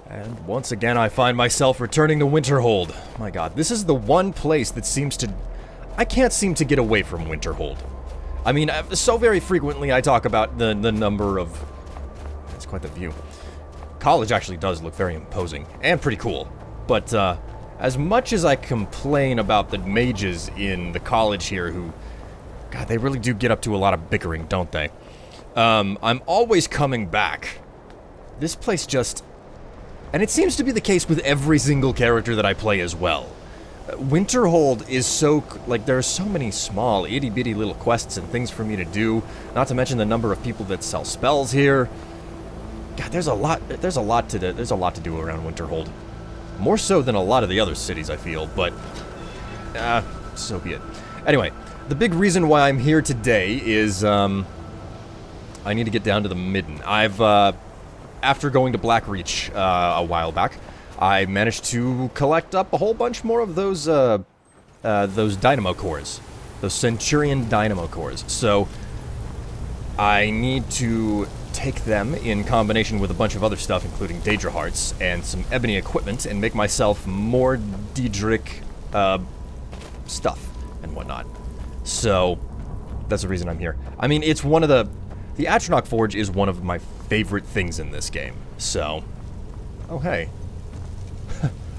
And once again, I find myself returning to Winterhold. My god, this is the one place that seems to... I can't seem to get away from Winterhold. I mean, so very frequently I talk about the number of... That's quite the view. College actually does look very imposing, and pretty cool. But, as much as I complain about the mages in the college here who... God, they really do get up to a lot of bickering, don't they? I'm always coming back. This place just... And it seems to be the case with every single character that I play as well. Winterhold is so... Like, there are so many small, itty-bitty little quests and things for me to do. Not to mention the number of people that sell spells here. God, there's a lot to do. There's a lot to do around Winterhold. More so than a lot of the other cities, I feel, but... so be it. Anyway, the big reason why I'm here today is, I need to get down to the Midden. After going to Blackreach a while back, I managed to collect up a whole bunch more of those dynamo cores. Those Centurion dynamo cores. So, I need to take them in combination with a bunch of other stuff, including Daedra hearts and some ebony equipment, and make myself more Daedric stuff and whatnot. So, that's the reason I'm here. I mean, it's one of the Atronach Forge is one of my favorite things in this game. So, oh hey,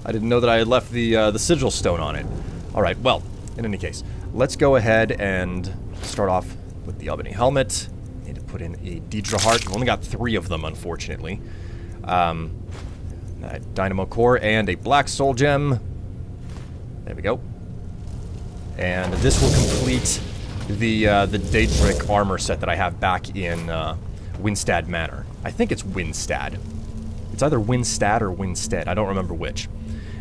I didn't know that I had left the sigil stone on it. All right, well, in any case, let's go ahead and start off with the ebony helmet. Need to put in a Daedra heart. We've only got 3 of them, unfortunately. A dynamo core and a black soul gem. There we go. And this will complete the Daedric armor set that I have back in Winstad Manor. I think it's Winstad. It's either Winstad or Winstead. I don't remember which.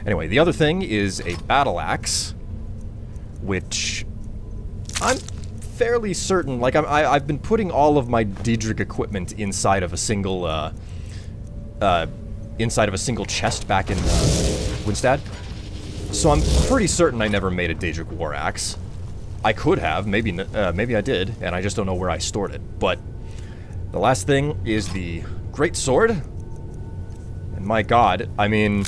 Anyway, the other thing is a battle axe, which I'm fairly certain. Like I've been putting all of my Daedric equipment inside of a single chest back in Winstad. So I'm pretty certain I never made a Daedric war axe. I could have, maybe I did, and I just don't know where I stored it. But the last thing is the great sword. And my god, I mean,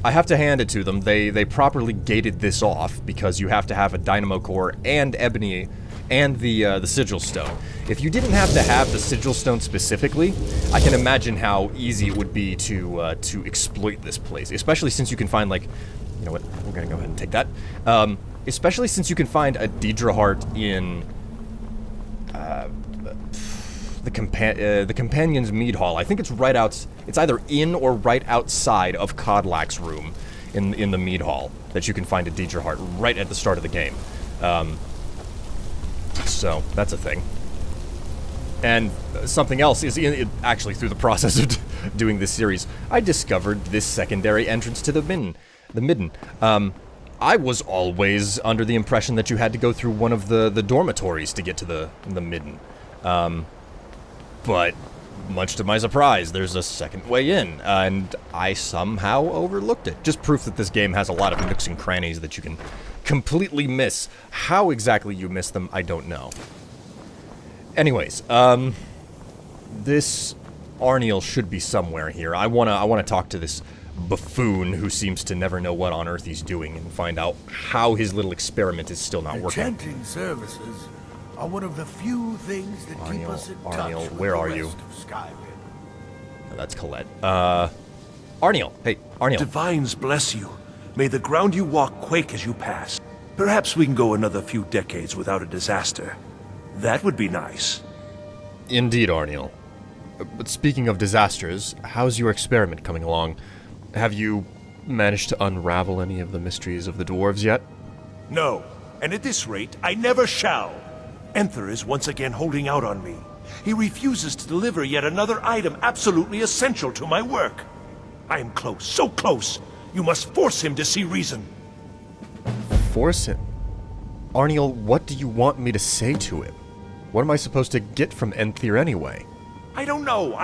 I have to hand it to them. They properly gated this off because you have to have a dynamo core and ebony and the sigil stone. If you didn't have to have the sigil stone specifically, I can imagine how easy it would be to exploit this place, especially since you can find, like, you know what, we're gonna go ahead and take that. Especially since you can find a Daedra heart in the Companion's Mead Hall. I think it's right out. It's either in or right outside of Codlack's room in the Mead Hall that you can find a Daedra heart right at the start of the game. So that's a thing. And something else is actually through the process of doing this series, I discovered this secondary entrance to the Midden. I was always under the impression that you had to go through one of the dormitories to get to the Midden. But much to my surprise, there's a second way in, and I somehow overlooked it. Just proof that this game has a lot of nooks and crannies that you can completely miss. How exactly you miss them, I don't know. Anyways, this Arniel should be somewhere here. I wanna talk to this buffoon who seems to never know what on earth he's doing and find out how his little experiment is still not working. Enchanting services are one of the few things that keep us in touch with where the are rest you? of Skyrim. Oh, that's Colette. Arniel. Hey, Arniel. Divines bless you. May the ground you walk quake as you pass. Perhaps we can go another few decades without a disaster. That would be nice. Indeed, Arniel. But speaking of disasters, how's your experiment coming along? Have you managed to unravel any of the mysteries of the dwarves yet? No, and at this rate, I never shall. Enthir is once again holding out on me. He refuses to deliver yet another item absolutely essential to my work. I am close, so close. You must force him to see reason. Force him? Arniel, what do you want me to say to him? What am I supposed to get from Enthir anyway? I don't know.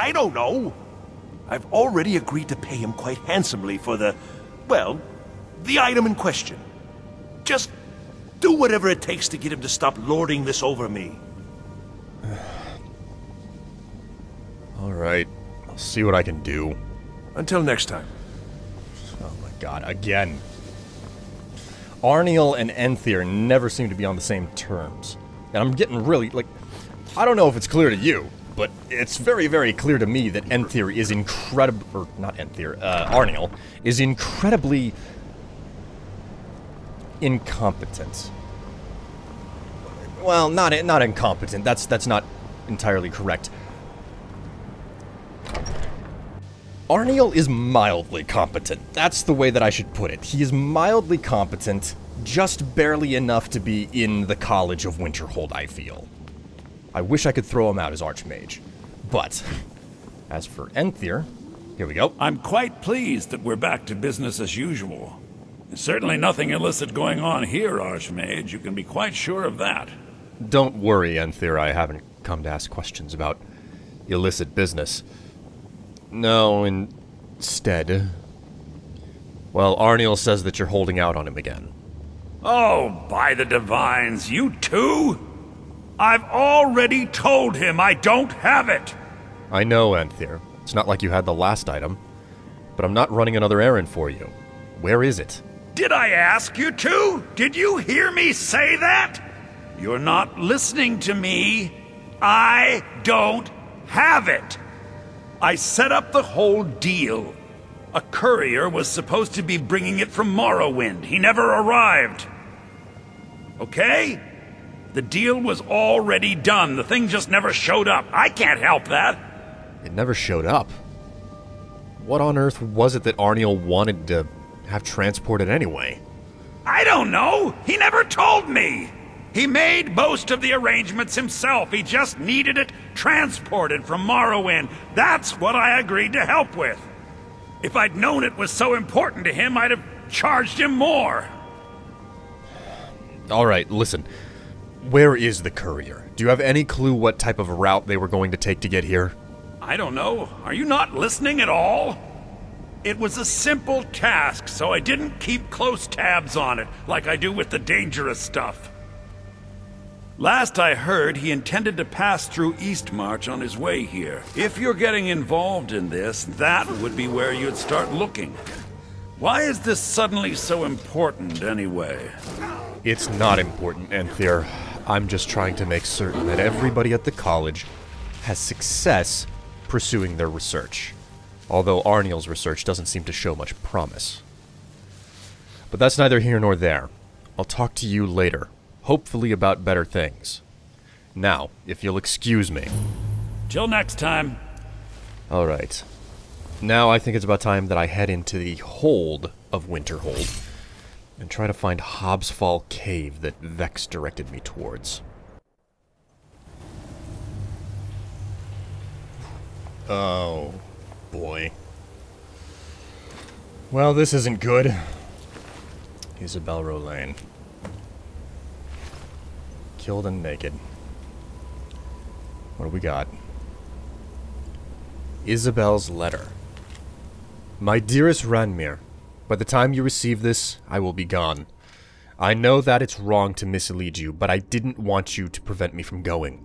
I've already agreed to pay him quite handsomely for the item in question. Just do whatever it takes to get him to stop lording this over me. Alright, I'll see what I can do. Until next time. Oh my god, again. Arniel and Enthir never seem to be on the same terms. And I'm getting really, like, I don't know if it's clear to you, but it's very, very clear to me that Enthir is incredible, or not Enthir, Arniel is incredibly incompetent. Well, not incompetent. That's not entirely correct. Arniel is mildly competent. That's the way that I should put it. He is mildly competent, just barely enough to be in the College of Winterhold, I feel. I wish I could throw him out as Archmage. But, as for Enthir, here we go. I'm quite pleased that we're back to business as usual. There's certainly nothing illicit going on here, Archmage. You can be quite sure of that. Don't worry, Enthir. I haven't come to ask questions about illicit business. No, instead... Well, Arniel says that you're holding out on him again. Oh, by the divines, you too? I've already told him I don't have it! I know, Enthir. It's not like you had the last item. But I'm not running another errand for you. Where is it? Did I ask you to? Did you hear me say that? You're not listening to me. I don't have it. I set up the whole deal. A courier was supposed to be bringing it from Morrowind. He never arrived. Okay? The deal was already done. The thing just never showed up. I can't help that. It never showed up. What on earth was it that Arniel wanted to have transported anyway? I don't know. He never told me. He made most of the arrangements himself. He just needed it transported from Morrowind. That's what I agreed to help with. If I'd known it was so important to him, I'd have charged him more. Alright, listen. Where is the courier? Do you have any clue what type of route they were going to take to get here? I don't know. Are you not listening at all? It was a simple task, so I didn't keep close tabs on it, like I do with the dangerous stuff. Last I heard, he intended to pass through Eastmarch on his way here. If you're getting involved in this, that would be where you'd start looking. Why is this suddenly so important, anyway? It's not important, Enthir. I'm just trying to make certain that everybody at the college has success pursuing their research. Although Arniel's research doesn't seem to show much promise. But that's neither here nor there. I'll talk to you later. Hopefully about better things. Now, if you'll excuse me. Till next time. Alright. Now I think it's about time that I head into the hold of Winterhold and try to find Hobbsfall Cave that Vex directed me towards. Oh, boy. Well, this isn't good. Isabel Rolaine. Killed and naked. What do we got? Isabel's letter. My dearest Ranmir, by the time you receive this, I will be gone. I know that it's wrong to mislead you, but I didn't want you to prevent me from going.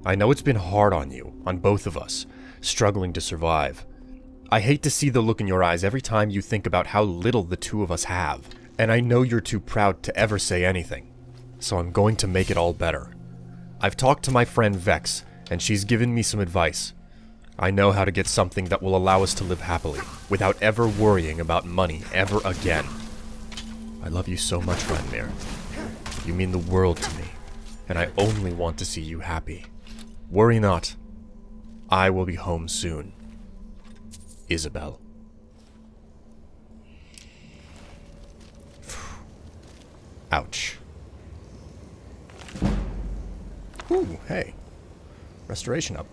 I know it's been hard on you, on both of us, struggling to survive. I hate to see the look in your eyes every time you think about how little the two of us have, and I know you're too proud to ever say anything. So I'm going to make it all better. I've talked to my friend Vex, and she's given me some advice. I know how to get something that will allow us to live happily, without ever worrying about money ever again. I love you so much, Ranmir. You mean the world to me, and I only want to see you happy. Worry not. I will be home soon. Isabel. Ouch. Ooh, hey. Restoration up.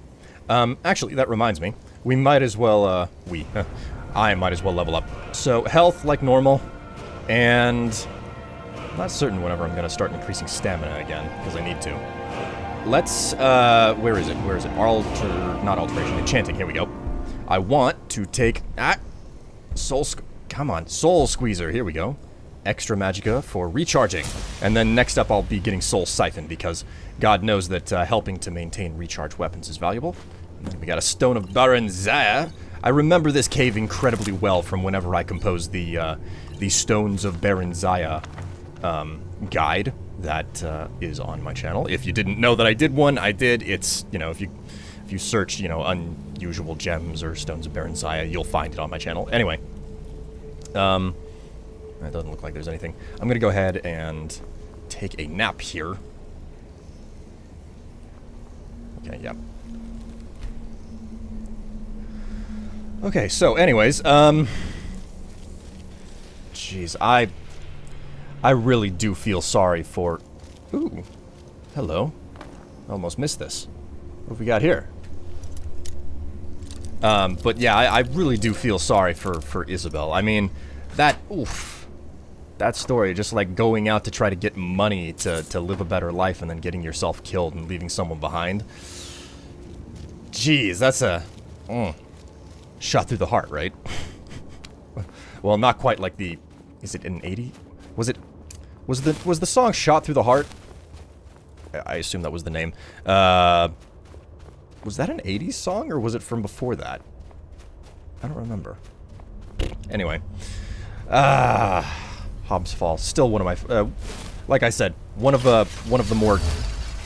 Actually, that reminds me. We might as well, I might as well level up. So, health like normal, and I'm not certain whenever I'm gonna start increasing stamina again, because I need to. Let's, where is it? Not alteration, enchanting, here we go. I want to take, Soul Squeezer, here we go. Extra Magicka for recharging. And then next up I'll be getting Soul Siphon, because God knows that helping to maintain recharge weapons is valuable. And then we got a Stone of Baron Zaya. I remember this cave incredibly well from whenever I composed the Stones of Baron Zaya guide that is on my channel. If you didn't know that I did one, I did. It's, you know, if you search, you know, unusual gems or Stones of Baron Zaya, you'll find it on my channel. Anyway, it doesn't look like there's anything. I'm gonna go ahead and take a nap here. Okay, yeah. Okay, so anyways, jeez, I really do feel sorry for... Ooh, hello. Almost missed this. What have we got here? But yeah, I really do feel sorry for Isabel. I mean, that story, just like going out to try to get money to live a better life and then getting yourself killed and leaving someone behind. Jeez, that's a... shot through the heart, right? Well, not quite like the... Is it an 80? Was the song Shot Through the Heart? I assume that was the name. Was that an 80s song, or was it from before that? I don't remember. Anyway. Hobbs Fall. Still one of my... like I said, one of the more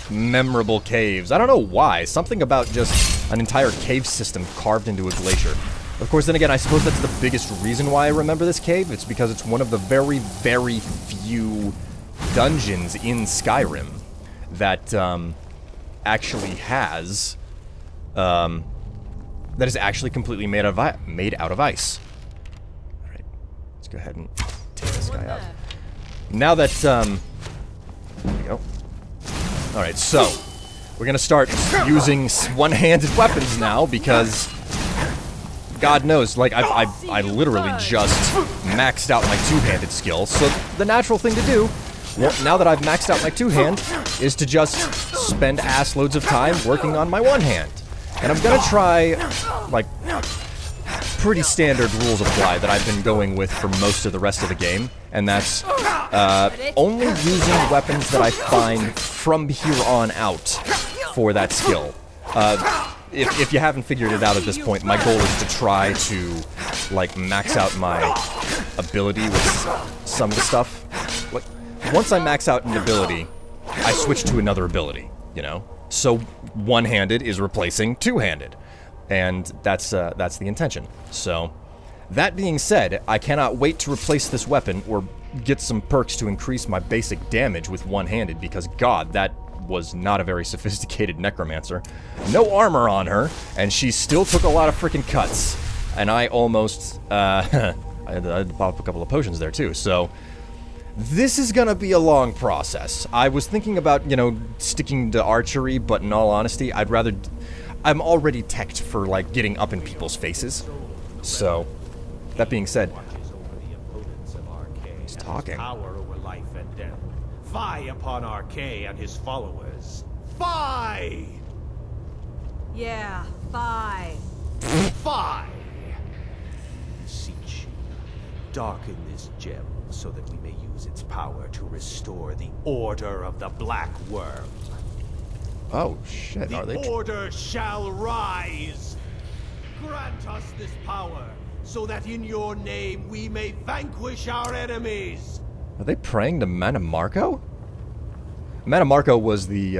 memorable caves. I don't know why. Something about just an entire cave system carved into a glacier. Of course, then again, I suppose that's the biggest reason why I remember this cave. It's because it's one of the very, very few dungeons in Skyrim that actually has... that is actually completely made out of ice. Alright, let's go ahead and take this guy out. Now that, there we go. Alright, so, we're gonna start using one-handed weapons now, because... God knows, like, I literally just maxed out my two-handed skill, so the natural thing to do, now that I've maxed out my two-hand, is to just spend assloads of time working on my one-hand. And I'm gonna try, like, pretty standard rules apply that I've been going with for most of the rest of the game, and that's, only using weapons that I find from here on out for that skill. If you haven't figured it out at this point, my goal is to try to, like, max out my ability with some of the stuff. Like, once I max out an ability, I switch to another ability, you know? So, one-handed is replacing two-handed. And that's the intention. So, that being said, I cannot wait to replace this weapon or get some perks to increase my basic damage with one-handed, because, God, that was not a very sophisticated necromancer. No armor on her, and she still took a lot of freaking cuts. And I almost, I had to pop up a couple of potions there too, so... This is gonna be a long process. I was thinking about, you know, sticking to archery, but in all honesty, I'd rather... I'm already teched for, like, getting up in people's faces. So, that being said... He's talking. Fie upon Archay and his followers. Fie! Yeah, fie. Fie! Beseech you, darken this gem so that we may use its power to restore the Order of the Black Worm. Oh, shit, are they... The Order shall rise! Grant us this power, so that in your name we may vanquish our enemies! Are they praying to Manamarco? Manamarco was the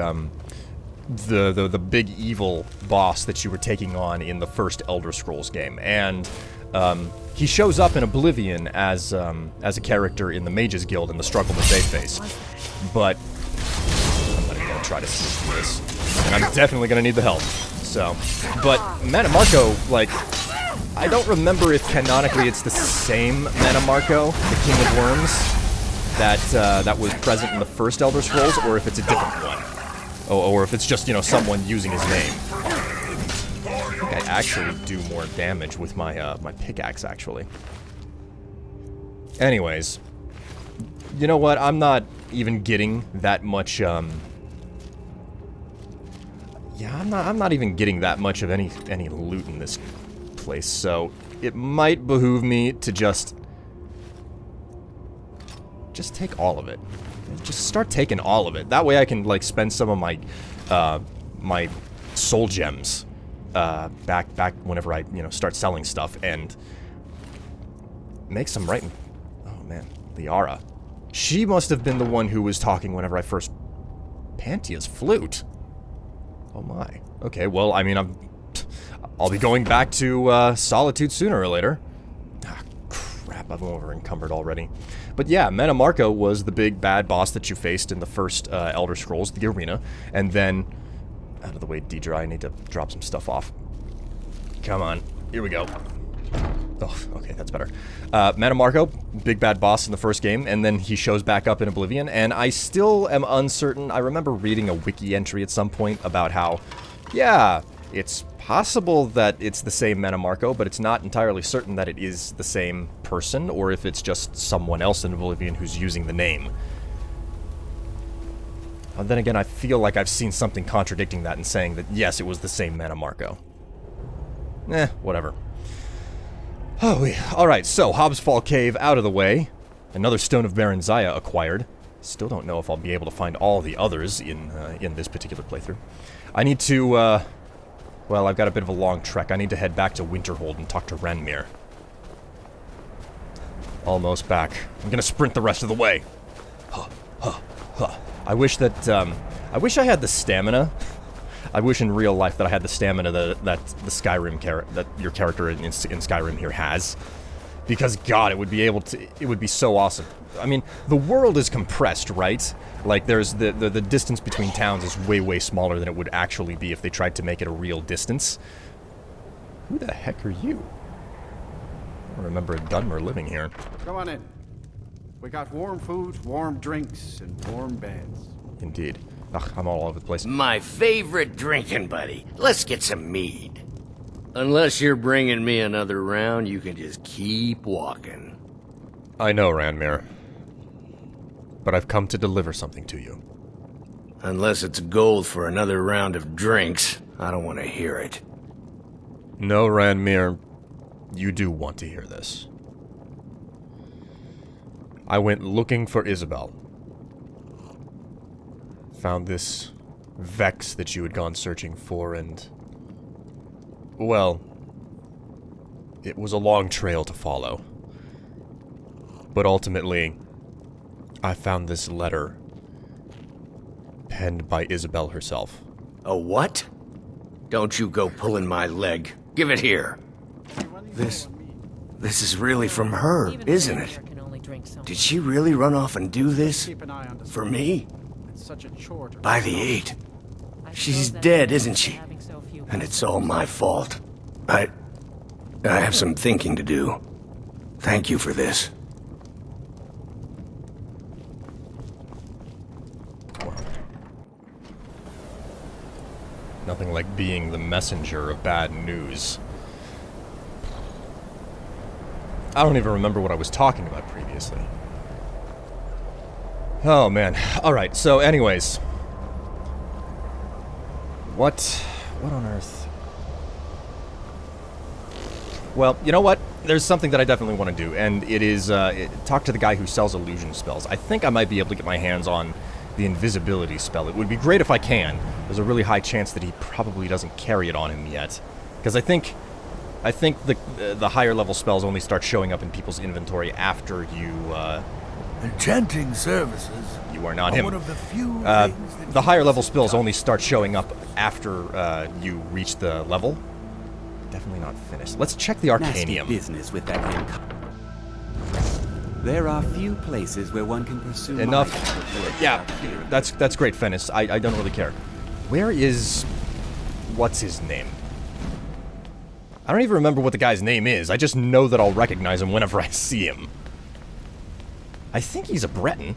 big evil boss that you were taking on in the first Elder Scrolls game, and he shows up in Oblivion as a character in the Mages Guild and the struggle that they face. But I'm gonna try to sneak through this, and I'm definitely gonna need the help. So, but Manamarco, like, I don't remember if canonically it's the same Manamarco, the King of Worms, that was present in the first Elder Scrolls, or if it's a different one. Or if it's just, you know, someone using his name. I think I actually do more damage with my, my pickaxe, actually. Anyways. You know what? I'm not even getting that much, yeah, I'm not even getting that much of any loot in this place, so it might behoove me to just take all of it. Just start taking all of it. That way I can, like, spend some of my, my soul gems back whenever I, start selling stuff, and make some writing. Oh man, Liara. She must have been the one who was talking whenever I first... Pantia's flute? Oh my. Okay, well, I mean, I'll be going back to Solitude sooner or later. Ah, crap, I'm over encumbered already. But yeah, Metamarco was the big bad boss that you faced in the first Elder Scrolls, the arena. And then... Out of the way, Daedra, I need to drop some stuff off. Come on. Here we go. Oh, okay, that's better. Metamarco, big bad boss in the first game, and then he shows back up in Oblivion, and I still am uncertain. I remember reading a wiki entry at some point about how, yeah, it's possible that it's the same Metamarco, but it's not entirely certain that it is the same person, or if it's just someone else in Oblivion who's using the name. And then again, I feel like I've seen something contradicting that and saying that, yes, it was the same Metamarco. Whatever. Oh, alright, so, Hobbs Fall Cave out of the way. Another Stone of Baron Zaya acquired. Still don't know if I'll be able to find all the others in this particular playthrough. I need to, well, I've got a bit of a long trek. I need to head back to Winterhold and talk to Ranmir. Almost back. I'm gonna sprint the rest of the way. I wish that, I wish I had the stamina. I wish in real life that I had the stamina that the Skyrim that your character in Skyrim here has, because God, it would be so awesome. I mean, the world is compressed, right? Like there's the distance between towns is way smaller than it would actually be if they tried to make it a real distance. Who the heck are you? I don't remember a Dunmer living here. Come on in. We got warm food, warm drinks, and warm beds. Indeed. Ugh, I'm all over the place. My favorite drinking buddy. Let's get some mead. Unless you're bringing me another round, you can just keep walking. I know, Ranmir. But I've come to deliver something to you. Unless it's gold for another round of drinks, I don't want to hear it. No, Ranmir. You do want to hear this. I went looking for Isabel. Found this Vex that you had gone searching for, and... well... it was a long trail to follow. But ultimately, I found this letter penned by Isabel herself. A what? Don't you go pulling my leg. Give it here. This is really from her, isn't it? Did she really run off and do this? For me? By the 8. She's dead, isn't she? And it's all my fault. I have some thinking to do. Thank you for this. Nothing like being the messenger of bad news. I don't even remember what I was talking about previously. Oh, man. Alright, so anyways. What on earth? Well, you know what? There's something that I definitely want to do, and it is, talk to the guy who sells illusion spells. I think I might be able to get my hands on the invisibility spell. It would be great if I can. There's a really high chance that he probably doesn't carry it on him yet. Because I think the higher level spells only start showing up in people's inventory after you, Enchanting services. You are not him. One of the few things that the higher level spells only start showing up after you reach the level. Definitely not finished. Let's check the Nasty Arcanium. business with that here. There are few places where one can pursue Enough. my... Yeah, that's great, Fennis. I don't really care. Where is... what's his name? I don't even remember what the guy's name is. I just know that I'll recognize him whenever I see him. I think he's a Breton.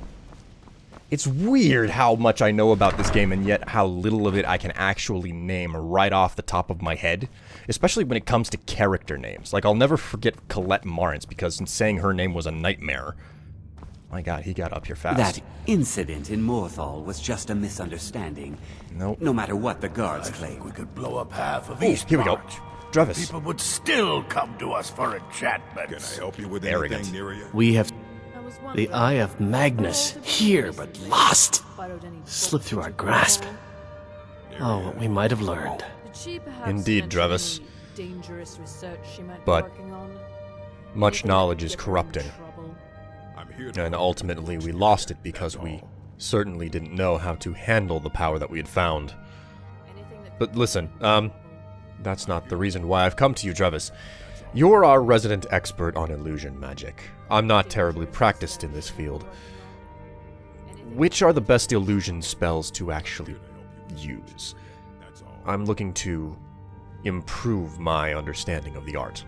It's weird how much I know about this game and yet how little of it I can actually name right off the top of my head. Especially when it comes to character names. Like, I'll never forget Colette Marins because saying her name was a nightmare. My god, he got up here fast. That incident in Morthal was just a misunderstanding. Nope. No matter what the guards I think claim. we could blow up half of Ooh, East here we go. March. Drevis. People would still come to us for enchantments. Can I help you with Arrogant. anything, Neria? We have the Eye of Magnus here, but lost. Slipped through our grasp. Oh, what we might have learned. Did she perhaps Indeed, mention Drevis. any dangerous research she might But be working on? much Anything knowledge that is could get her in corrupting. trouble? And ultimately we lost it because we certainly didn't know how to handle the power that we had found. Anything that But could listen, get her in trouble? that's not the reason why I've come to you, Drevis. You're our resident expert on illusion magic. I'm not terribly practiced in this field. Which are the best illusion spells to actually use? I'm looking to improve my understanding of the art.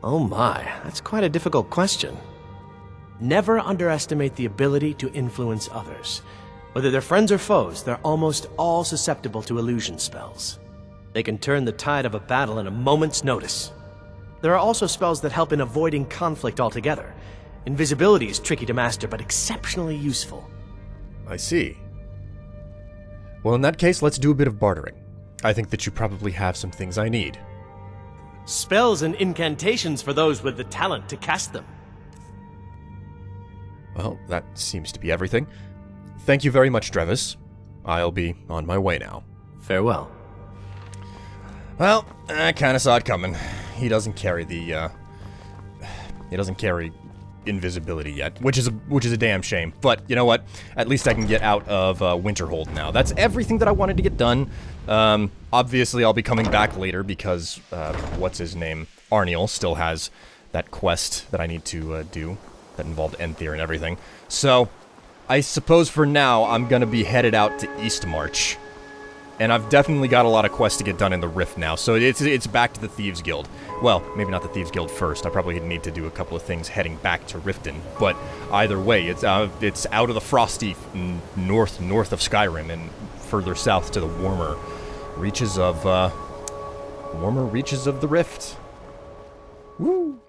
Oh my, that's quite a difficult question. Never underestimate the ability to influence others. Whether they're friends or foes, they're almost all susceptible to illusion spells. They can turn the tide of a battle in a moment's notice. There are also spells that help in avoiding conflict altogether. Invisibility is tricky to master, but exceptionally useful. I see. Well, in that case, let's do a bit of bartering. I think that you probably have some things I need. Spells and incantations for those with the talent to cast them. Well, that seems to be everything. Thank you very much, Drevis. I'll be on my way now. Farewell. Well, I kinda saw it coming. He doesn't carry the, he doesn't carry invisibility yet, which is a damn shame. But you know what? At least I can get out of Winterhold now. That's everything that I wanted to get done. Obviously, I'll be coming back later because what's his name? Arniel still has that quest that I need to do that involved Enthir and everything. So, I suppose for now I'm gonna be headed out to Eastmarch. And I've definitely got a lot of quests to get done in the Rift now, so it's back to the Thieves Guild. Well, maybe not the Thieves Guild first. I probably need to do a couple of things heading back to Riften. But either way, it's out of the frosty north of Skyrim and further south to the warmer reaches of the Rift. Woo!